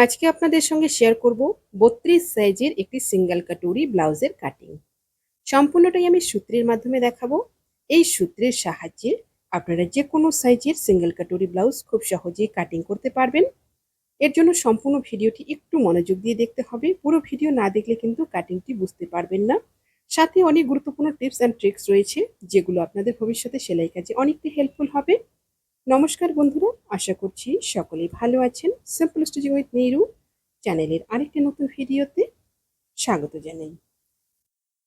আজকে আপনাদের সঙ্গে শেয়ার করব ৩২ সাইজের একটি সিঙ্গেল কাটুরি ব্লাউজের কাটিং। সম্পূর্ণটাই আমি সূত্রের মাধ্যমে দেখাবো। এই সূত্রের সাহায্যে আপনারা যে কোনো সাইজের সিঙ্গেল কাটুরি ব্লাউজ খুব সহজেই কাটিং করতে পারবেন। এর জন্য সম্পূর্ণ ভিডিওটি একটু মনোযোগ দিয়ে দেখতে হবে। পুরো ভিডিও না দেখলে কিন্তু কাটিংটি বুঝতে পারবেন না। সাথে অনেক গুরুত্বপূর্ণ টিপস অ্যান্ড ট্রিক্স রয়েছে, যেগুলো আপনাদের ভবিষ্যতে সেলাই কাজে অনেকটা হেল্পফুল হবে। নমস্কার বন্ধুরা, আশা করছি সকলেই ভালো আছেন। সিম্পল স্টিচিং উইথ নিরু চ্যানেলের আরেকটি নতুন ভিডিওতে স্বাগত জানাই।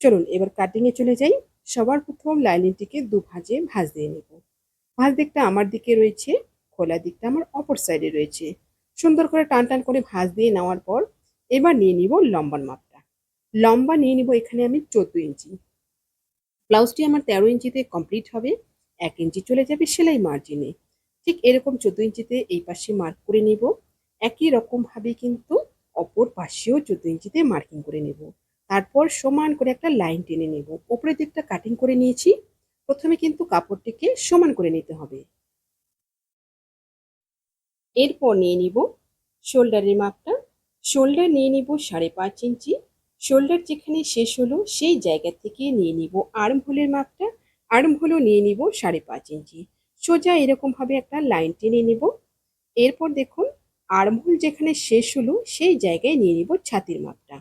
চলুন এবার কাটিং এ চলে যাই। সবার প্রথম লাইনিংটিকে দুভাজে ভাঁজ দিয়ে নেব। ভাঁজ দিকটা আমার দিকে রয়েছে, খোলা দিকটা আমার অপর সাইডে রয়েছে। সুন্দর করে টান টান করে ভাঁজ দিয়ে নেওয়ার পর এবার নিয়ে নিব লম্বার মাপটা। লম্বা নিয়ে নিব এখানে আমি 14 ইঞ্চি। ব্লাউজটি আমার 13 ইঞ্চিতে কমপ্লিট হবে। 1 ইঞ্চি চলে যাবে সেলাই মার্জিনে। ঠিক এরকম 14 ইঞ্চিতে এই পাশে মার্ক করে নিব। একই রকম ভাবে কিন্তু অপর পাশেও 14 ইঞ্চিতে মার্কিং করে নেব। তারপর সমান করে একটা লাইন টেনে নেব। উপরের দিকটা কাটিং করে নিয়েছি। প্রথমে কিন্তু কাপড়টিকে সমান করে নিতে হবে। এরপর নিয়ে নিব শোল্ডারের মাপটা। শোল্ডার নিয়ে নিব 5.5 ইঞ্চি। শোল্ডার যেখানে শেষ হলো সেই জায়গা থেকে নিয়ে নিব আর্ম হোলের মাপটা। আর্ম হোলও নিয়ে নিব 5.5 ইঞ্চি। সোজা এরকমভাবে একটা লাইন টেনে নিব। এরপর দেখুন, আর্ম হোল যেখানে শেষ হলো সেই জায়গায় নিয়ে নিব ছাতির মাপটা।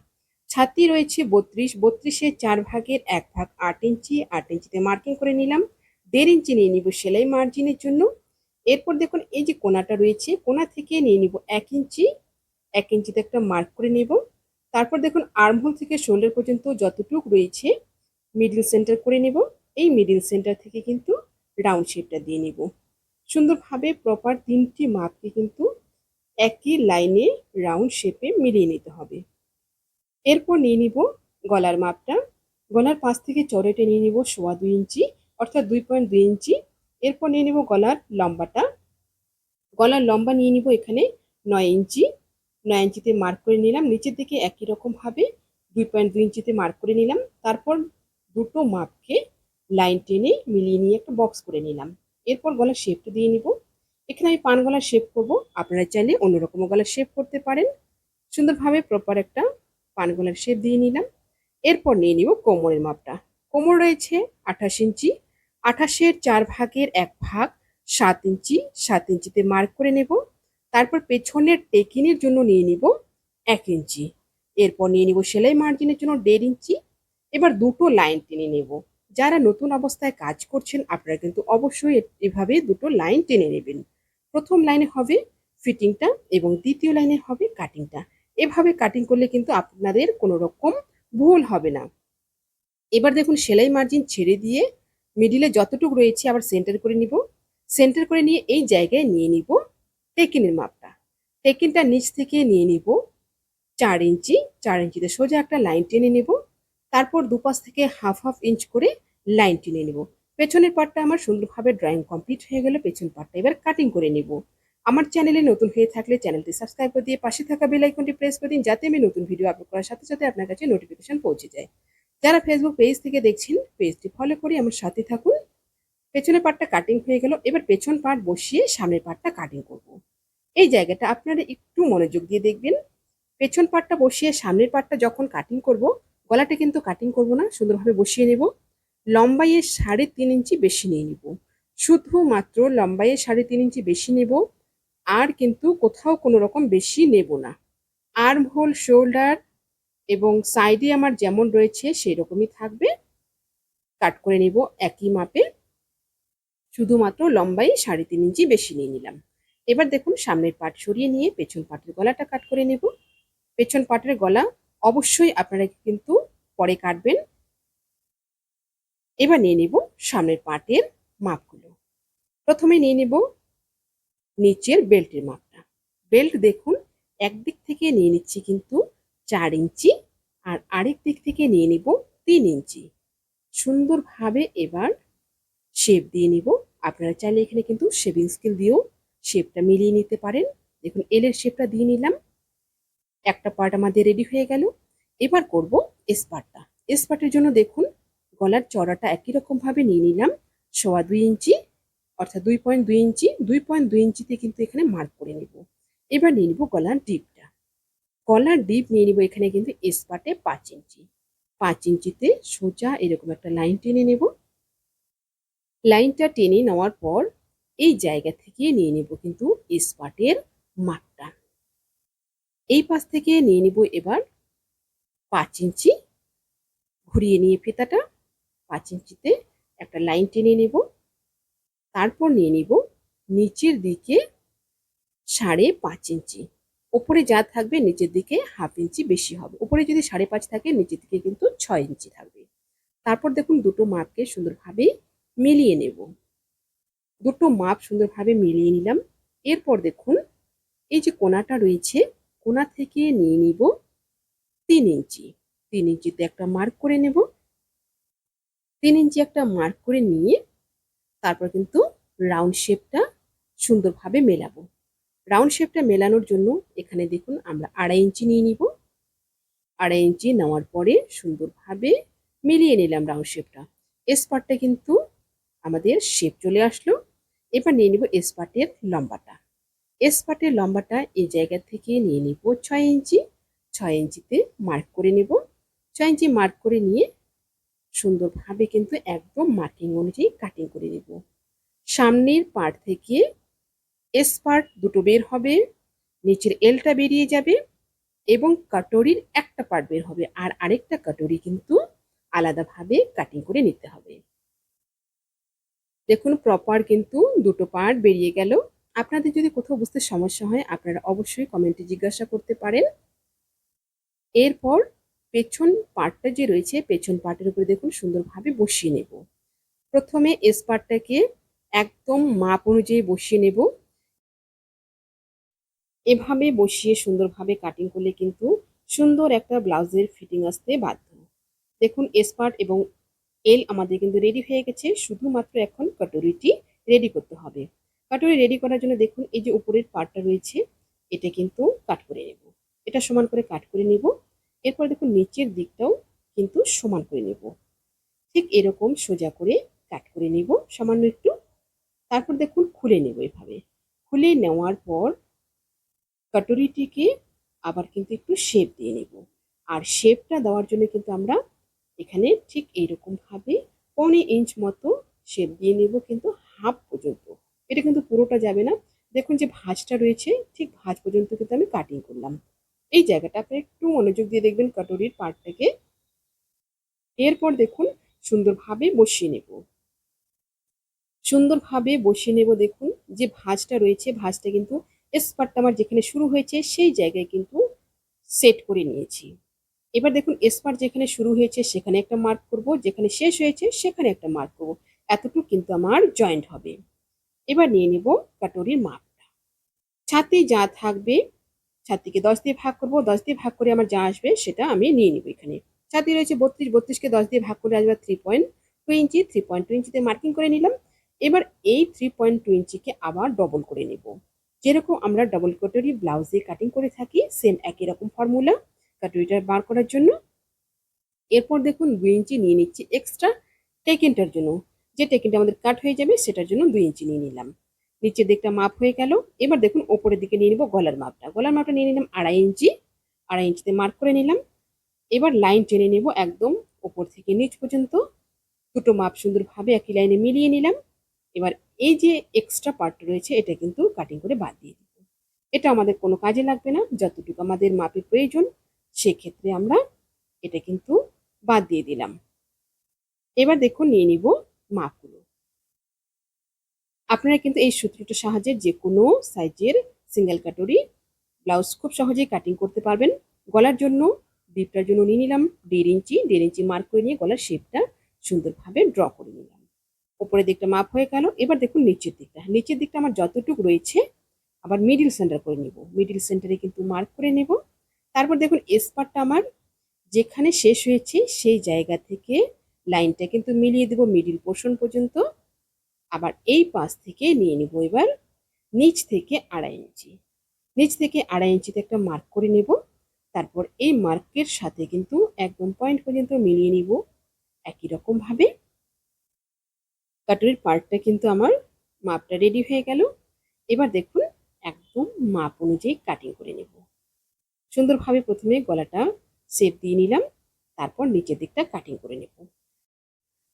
ছাতি রয়েছে 32, 32-এর 4 ভাগের 1 ভাগ 8 ইঞ্চি। 8 ইঞ্চিতে মার্কিং করে নিলাম। 1.5 ইঞ্চি নিয়ে নিব সেলাই মার্জিনের জন্য। এরপর দেখুন, এই যে কোনাটা রয়েছে, কোনা থেকে নিয়ে নিব 1 ইঞ্চি। 1 ইঞ্চিতে একটা মার্ক করে নেব। তারপর দেখুন, আর্মহোল থেকে শোল্ডার পর্যন্ত যতটুকু রয়েছে মিডল সেন্টার করে নেব। এই মিডল সেন্টার থেকে কিন্তু রাউন্ড শেপটা দিয়ে নিব। সুন্দরভাবে প্রপার 3টি মাপকে কিন্তু একই লাইনে রাউন্ড শেপে মিলিয়ে নিতে হবে। এরপর নিয়ে নিব গলার মাপটা। গলার পাশ থেকে চড়াইটা নিয়ে নিব 2.25 ইঞ্চি, অর্থাৎ 2.2 ইঞ্চি। এরপর নিয়ে নিব গলার লম্বাটা। গলার লম্বা নিয়ে নিব এখানে 9 ইঞ্চি। 9 ইঞ্চিতে মার্ক করে নিলাম। নিচের দিকে একই রকম ভাবে 2.2 ইঞ্চিতে মার্ক করে নিলাম। তারপর দুটো মাপকে লাইন টেনে মিলিয়ে নিয়ে একটা বক্স করে নিলাম। এরপর গলার শেপটা দিয়ে নিব। এখানে আমি পান গলার শেপ করব, আপনারা চাইলে অন্যরকম গলার শেপ করতে পারেন। সুন্দরভাবে প্রপার একটা পান গলার শেপ দিয়ে নিলাম। এরপর নিয়ে নিব কোমরের মাপটা। কোমর রয়েছে 28 ইঞ্চি। 28-এর 4 ভাগের 1 ভাগ 7 ইঞ্চি। 7 ইঞ্চিতে মার্ক করে নেব। তারপর পেছনের টেকিনের জন্য নিয়ে নিব 1 ইঞ্চি। এরপর নিয়ে নিব সেলাই মার্জিনের জন্য 1.5 ইঞ্চি। এবার দুটো লাইন টেনে নেব। যারা নতুন অবস্থায় কাজ করছেন আপনারা কিন্তু অবশ্যই এভাবে দুটো লাইন টেনে নেবেন। প্রথম লাইনে হবে ফিটিংটা এবং দ্বিতীয় লাইনে হবে কাটিংটা। এভাবে কাটিং করলে কিন্তু আপনাদের কোনো রকম ভুল হবে না। এবার দেখুন, সেলাই মার্জিন ছেড়ে দিয়ে মিডিলে যতটুকু রয়েছে আবার সেন্টার করে নিব। সেন্টার করে নিয়ে এই জায়গায় নিয়ে নিব টেকিনের মাপটা। টেকিনটা নিচ থেকে নিয়ে নিব 4 ইঞ্চি। 4 ইঞ্চিতে সোজা একটা লাইন টেনে নেব। তারপর দুপাশ থেকে হাফ হাফ ইঞ্চ করে লাইন টেনে নেব। পেছনের পার্টটা আমার সুন্দরভাবে ড্রয়িং কমপ্লিট হয়ে গেলে পেছন পার্টটা এবার কাটিং করে নেব। আমার চ্যানেলে নতুন হয়ে থাকলে চ্যানেলটি সাবস্ক্রাইব করে দিয়ে পাশে থাকা বেল আইকনটি প্রেস করে দিন, যাতে আমি নতুন ভিডিও আপলোড করার সাথে সাথে আপনার কাছে নোটিফিকেশন পৌঁছে যায়। যারা ফেসবুক পেজ থেকে দেখছেন, পেজটি ফলো করে আমার সাথে থাকুন। পেছনের পার্টটা কাটিং হয়ে গেল। এবার পেছন পার্ট বসিয়ে সামনের পার্টটা কাটিং করব। এই জায়গাটা আপনারা একটু মনোযোগ দিয়ে দেখবেন। পেছন পার্টটা বসিয়ে সামনের পার্টটা যখন কাটিং করব, গলাটা কিন্তু কাটিং করব না, সুন্দরভাবে বসিয়ে নেব। লম্বাইয়ে 3.5 ইঞ্চি বেশি নিয়ে নিব। শুধুমাত্র লম্বাইয়ে 3.5 ইঞ্চি বেশি নেব, আর কিন্তু কোথাও কোনো রকম বেশি নেব না। আর্ম হোল, শোল্ডার এবং সাইডে আমার যেমন রয়েছে সেই রকমই থাকবে। কাট করে নেব একই মাপে, শুধুমাত্র লম্বাই 3.5 ইঞ্চি বেশি নিয়ে নিলাম। এবার দেখুন, সামনের পার্ট সরিয়ে নিয়ে পেছন পার্টের গলাটা কাট করে নেব। পেছন পার্টের গলা অবশ্যই আপনারা কিন্তু পরে কাটবেন। এবার নিয়ে নেব সামনের পার্টের মাপগুলো। প্রথমে নিয়ে নেব নিচের বেল্টের মাপটা। বেল্ট দেখুন, একদিক থেকে নিয়ে নিচ্ছি কিন্তু 4 ইঞ্চি, আর আরেক দিক থেকে নিয়ে নিব 3 ইঞ্চি। সুন্দরভাবে এবার শেপ দিয়ে নিব। আপনারা চাইলে এখানে কিন্তু শেভিং স্কেল দিয়েও শেপটা মিলিয়ে নিতে পারেন। দেখুন, এল এর শেপটা দিয়ে নিলাম। একটা পার্ট আমাদের রেডি হয়ে গেল। এবার করব এস পার্টটা। এস পার্টের জন্য দেখুন, গলার চড়াটা একই রকম ভাবে নিয়ে নিলাম 2.25 ইঞ্চি, অর্থাৎ 2.2 ইঞ্চি। 2.2 ইঞ্চিতে কিন্তু এখানে মার্ক করে নেব। এবার নিয়ে নিব গলার ডিপটা। গলার ডিপ নিয়ে নিব এখানে কিন্তু স্পার্টে 5 ইঞ্চি। 5 ইঞ্চিতে সোজা এরকম একটা লাইন টেনে নেব। লাইনটা টেনে নেওয়ার পর এই জায়গা থেকে নিয়ে নেব কিন্তু স্পার্টের মাপটা। এই পাশ থেকে নিয়ে নিব এবার 5 ইঞ্চি, ঘুরিয়ে নিয়ে ফিতাটা 5 ইঞ্চিতে একটা লাইন টেনে নেব। তারপর নিয়ে নিব নিচের দিকে 5.5 ইঞ্চি। উপরে যা থাকবে নিচের দিকে হাফ ইঞ্চি বেশি হবে। উপরে যদি 5.5 থাকে নিচের দিকে কিন্তু 6 ইঞ্চি থাকবে। তারপর দেখুন দুটো মাপকে সুন্দরভাবে মিলিয়ে নেব। দুটো মাপ সুন্দরভাবে মিলিয়ে নিলাম। এরপর দেখুন এই যে কোণাটা রয়েছে, কোণা থেকে নিয়ে নিব 3 ইঞ্চি। 3 ইঞ্চিতে একটা মার্ক করে নেব। 3 ইঞ্চি একটা মার্ক করে নিয়ে তারপর কিন্তু রাউন্ড শেপটা সুন্দরভাবে মেলাবো। রাউন্ড শেপটা মেলানোর জন্য এখানে দেখুন আমরা 2.5 ইঞ্চি নিয়ে নিব। 2.5 ইঞ্চি নেওয়ার পরে সুন্দরভাবে মিলিয়ে নিলাম রাউন্ড শেপটা। স্পার্টটা কিন্তু আমাদের শেপ চলে আসলো। এবার নিয়ে নিব স্পার্টের লম্বাটা। স্পার্টের লম্বাটা এই জায়গা থেকে নিয়ে নিব 6 ইঞ্চি। 6 ইঞ্চিতে মার্ক করে নেব। 6 ইঞ্চি মার্ক করে নিয়ে সুন্দরভাবে কিন্তু একদম মার্কিং অনুযায়ী কাটিং করে নেব। সামনের পার্ট থেকে স্পার্ট দুটো বের হবে, নিচের এলটা বেরিয়ে যাবে এবং কাটরির একটা পার্ট বের হবে, আর আরেকটা কাটরি কিন্তু আলাদাভাবে কাটিং করে নিতে হবে। দেখুন প্রপার কিন্তু দুটো পার্ট বেরিয়ে গেল। আপনাদের যদি কোথাও বুঝতে সমস্যা হয় আপনারা অবশ্যই কমেন্টে জিজ্ঞাসা করতে পারেন। এরপর পেছন পার্টটা যে রয়েছে পেছন পার্টের উপরে দেখুন সুন্দরভাবে বসিয়ে নেব। প্রথমে স্পার্টটাকে একদম মাপ অনুযায়ী বসিয়ে নেব। এভাবে বসিয়ে সুন্দরভাবে কাটিং করলে কিন্তু সুন্দর একটা ব্লাউজের ফিটিং আসতে বাধ্য। দেখুন স্পার্ট এবং এল আমাদের কিন্তু রেডি হয়ে গেছে, শুধুমাত্র এখন কাটরিটি রেডি করতে হবে। কাটরি রেডি করার জন্য দেখুন এই যে উপরের পার্টটা রয়েছে এটা কিন্তু কাট করে নেব। এটা সমান করে কাট করে নেব। এরপর দেখুন নিচের দিকটাও কিন্তু সমান করে নেব। ঠিক এরকম সোজা করে কাট করে নেব সামান্য একটু। তারপর দেখুন খুলে নেব এভাবে। খুলে নেওয়ার পর কাটরিটিকে আবার কিন্তু একটু শেপ দিয়ে নেব। আর শেপটা দেওয়ার জন্য কিন্তু আমরা এখানে ঠিক এইরকম ভাবে 1.25 ইঞ্চ মতো শেপ দিয়ে নেব কিন্তু হাফ পর্যন্ত। এটা কিন্তু পুরোটা যাবে না। দেখুন যে ভাঁজটা রয়েছে ঠিক ভাঁজ পর্যন্ত কিন্তু আমি কাটিং করলাম। এই জায়গাটা আপনি একটু মনোযোগ দিয়ে দেখবেন কাটরির পার্টটাকে। এরপর দেখুন সুন্দরভাবে বসিয়ে নেব। সুন্দরভাবে বসিয়ে নেব। দেখুন যে ভাঁজটা রয়েছে ভাঁজটা কিন্তু স্পার্টটা আমার যেখানে শুরু হয়েছে সেই জায়গায় কিন্তু সেট করে নিয়েছি। এবার দেখুন স্পার্ট যেখানে শুরু হয়েছে সেখানে একটা মার্ক করব, যেখানে শেষ হয়েছে সেখানে একটা মার্ক করব। এতটুকু কিন্তু আমার জয়েন্ট হবে। এবার নিয়ে নেব কাটরির মাপটা। ছাতি যা থাকবে ছাতিকে 10 দিয়ে ভাগ করব। 10 দিয়ে ভাগ করে আমার যা আসবে সেটা আমি নিয়ে নিব এখানে। ছাতি রয়েছে 32, 32কে 10 দিয়ে ভাগ করে আসবে 3.2 ইঞ্চি। 3.2 ইঞ্চিতে মার্কিং করে নিলাম। এবার এই 3.2 ইঞ্চিকে আবার ডবল করে নেব। যেরকম আমরা ডবল কাটরি ব্লাউজে কাটিং করে থাকি সেম একই রকম ফর্মুলা কাটরিটা বার করার জন্য। এরপর দেখুন 2 ইঞ্চি নিয়ে নিচ্ছি এক্সট্রা টেকেনটার জন্য। যে টেকেনটা আমাদের কাট হয়ে যাবে সেটার জন্য 2 ইঞ্চি নিয়ে নিলাম। নিচের দিকটা মাপ হয়ে গেল। এবার দেখুন ওপরের দিকে নিয়ে নিব গলার মাপটা। গলার মাপটা নিয়ে নিলাম 2.5 ইঞ্চি। 2.5 ইঞ্চিতে মার্ক করে নিলাম। এবার লাইন টেনে নেব একদম ওপর থেকে নিচ পর্যন্ত। দুটো মাপ সুন্দরভাবে একই লাইনে মিলিয়ে নিলাম। এবার এই যে এক্সট্রা পার্ট রয়েছে এটা কিন্তু কাটিং করে বাদ দিয়ে দিব। এটা আমাদের কোনো কাজে লাগবে না। যতটুকু আমাদের মাপের প্রয়োজন সেক্ষেত্রে আমরা এটা কিন্তু বাদ দিয়ে দিলাম। এবার দেখুন নিয়ে নিব মাপগুলো। আপনারা কিন্তু এই সূত্রটার সাহায্যে যে কোনো সাইজের সিঙ্গেল কাটরি ব্লাউজ খুব সহজেই কাটিং করতে পারবেন। গলার জন্য ডিপটার জন্য নিয়ে নিলাম 1.5 ইঞ্চি। 1.5 ইঞ্চি মার্ক করে নিয়ে গলার শেপটা সুন্দরভাবে ড্র করে নিলাম। উপরের দিকটা মাপ হয়ে গেল। এবার দেখুন নিচের দিকটা। নিচের দিকটা আমার যতটুকু রয়েছে আবার মিডিল সেন্টার করে নিব। মিডিল সেন্টারে কিন্তু মার্ক করে নেব। তারপর দেখুন স্পার্টটা আমার যেখানে শেষ হয়েছে সেই জায়গা থেকে লাইনটা কিন্তু মিলিয়ে দেব মিডিল পোর্শন পর্যন্ত। আবার এই পাশ থেকে নিয়ে নেব এবার নিচ থেকে 2.5 ইঞ্চি। নিচ থেকে 2.5 ইঞ্চিতে একটা মার্ক করে নেব। তারপর এই মার্কের সাথে কিন্তু একদম পয়েন্ট পর্যন্ত মিলিয়ে নিব। একই রকম ভাবে কাটরির পার্টটা কিন্তু আমার মাপটা রেডি হয়ে গেল। এবার দেখুন একদম মাপ অনুযায়ী কাটিং করে নেব। সুন্দরভাবে প্রথমে গলাটা শেপ দিয়ে নিলাম, তারপর নিচের দিকটা কাটিং করে নেব।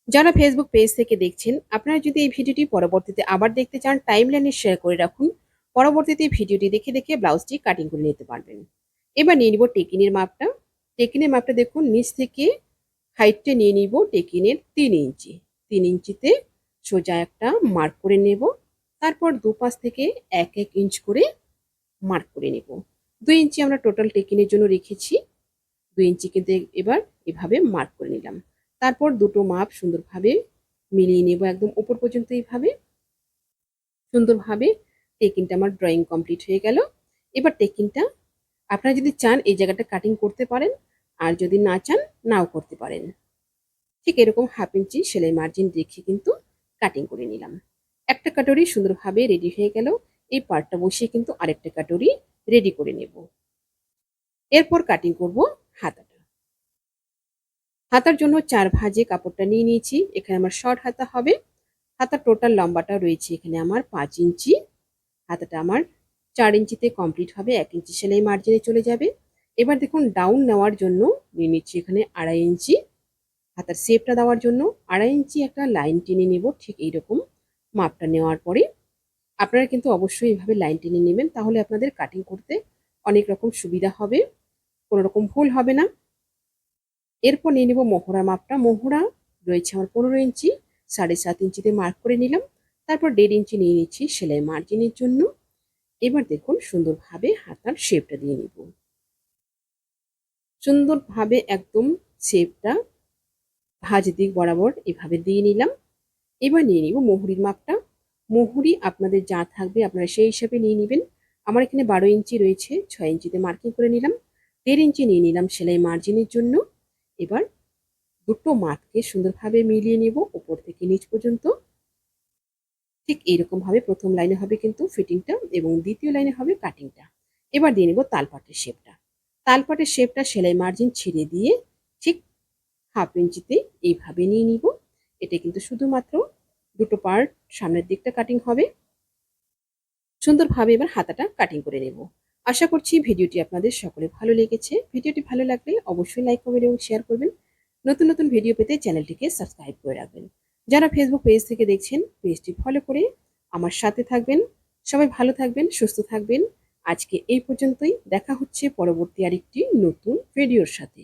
যারা ফেসবুক পেজ থেকে দেখছেন, আপনারা যদি এই ভিডিওটি পরবর্তীতে আবার দেখতে চান, টাইমলাইনে শেয়ার করে রাখুন। পরবর্তীতে ভিডিওটি দেখে দেখে ব্লাউজটি কাটিং করে নিতে পারবেন। এবার নিয়ে নিব টেকিনের মাপটা। টেকিনের মাপটা দেখুন, নিচ থেকে হাইটটা নিয়ে নিব টেকিনের 3 ইঞ্চি। 3 ইঞ্চিতে সোজা একটা মার্ক করে নেব। তারপর দুপাশ থেকে 1-1 ইঞ্চ করে মার্ক করে নেব। 2 ইঞ্চি আমরা টোটাল টেকিনের জন্য রেখেছি। 2 ইঞ্চি কিন্তু এবার এভাবে মার্ক করে নিলাম। তারপর দুটো মাপ সুন্দরভাবে মিলিয়ে নেব একদম উপর পর্যন্ত। এইভাবে সুন্দরভাবে টেকিনটা আমার ড্রয়িং কমপ্লিট হয়ে গেল। এবার টেকিনটা আপনারা যদি চান এই জায়গাটা কাটিং করতে পারেন, আর যদি না চান নাও করতে পারেন। ঠিক এরকম 1/2 ইঞ্চি সেলাই মার্জিন রেখে কিন্তু কাটিং করে নিলাম। একটা কাটরি সুন্দরভাবে রেডি হয়ে গেল। এই পার্টটা বসিয়ে কিন্তু আরেকটা কাটরি রেডি করে নেব। এরপর কাটিং করব হাতাটা। হাতার জন্য 4 ভাঁজে কাপড়টা নিয়ে নিয়েছি। এখানে আমার শর্ট হাতা হবে। হাতার টোটাল লম্বাটা রয়েছে এখানে আমার 5 ইঞ্চি। হাতাটা আমার 4 ইঞ্চিতে কমপ্লিট হবে। 1 ইঞ্চি সেলাই মার্জিনে চলে যাবে। এবার দেখুন ডাউন নেওয়ার জন্য নিয়ে নিচ্ছি এখানে 2.5 ইঞ্চি। হাতার শেপটা দেওয়ার জন্য 2.5 ইঞ্চি একটা লাইন টেনে নেব। ঠিক এইরকম মাপটা নেওয়ার পরে আপনারা কিন্তু অবশ্যই এভাবে লাইন টেনে নেবেন, তাহলে আপনাদের কাটিং করতে অনেক রকম সুবিধা হবে, কোনো রকম ভুল হবে না। এরপর নিয়ে নেব মোহরা মাপটা। মোহরা রয়েছে আমার 15 ইঞ্চি। 7.5 ইঞ্চিতে মার্ক করে নিলাম। তারপর 1.5 ইঞ্চি নিয়ে নিচ্ছি সেলাই মার্জিনের জন্য। এবার দেখুন সুন্দরভাবে হাতার শেপটা দিয়ে নিব। সুন্দরভাবে একদম শেপটা ভাঁজ দিক বরাবর এভাবে দিয়ে নিলাম। এবার নিয়ে নিব মুহুরির মাপটা। মুহুরি আপনাদের যা থাকবে আপনারা সেই হিসাবে নিয়ে নেবেন। আমার এখানে 12 ইঞ্চি রয়েছে, 6 ইঞ্চিতে মার্কিং করে নিলাম। 1.5 ইঞ্চি নিয়ে নিলাম সেলাই মার্জিনের জন্য। এবার দুটো মাপকে সুন্দরভাবে মিলিয়ে নেব উপর থেকে নিচ পর্যন্ত। ঠিক এইরকম ভাবে প্রথম লাইনে হবে কিন্তু ফিটিংটা, এবং দ্বিতীয় লাইনে হবে কাটিংটা। এবার দিয়ে নেব তালপাটের শেপটা। তালপাটের শেপটা সেলাই মার্জিন ছেড়ে দিয়ে ঠিক 1/2 ইঞ্চিতে এইভাবে নিয়ে নিব। এটা কিন্তু শুধুমাত্র দুটো পার্ট সামনের দিকটা কাটিং হবে। সুন্দরভাবে এবার হাতাটা কাটিং করে নেব। আশা করছি ভিডিওটি আপনাদের সকলে ভালো লেগেছে। ভিডিওটি ভালো লাগলে অবশ্যই লাইক, কমেন্ট এবং শেয়ার করবেন। নতুন নতুন ভিডিও পেতে চ্যানেলটিকে সাবস্ক্রাইব করে রাখবেন। যারা ফেসবুক পেজ থেকে দেখছেন, পেজটি ফলো করে আমার সাথে থাকবেন। সবাই ভালো থাকবেন, সুস্থ থাকবেন। আজকে এই পর্যন্তই। দেখা হচ্ছে পরবর্তী আরেকটি নতুন ভিডিওর সাথে।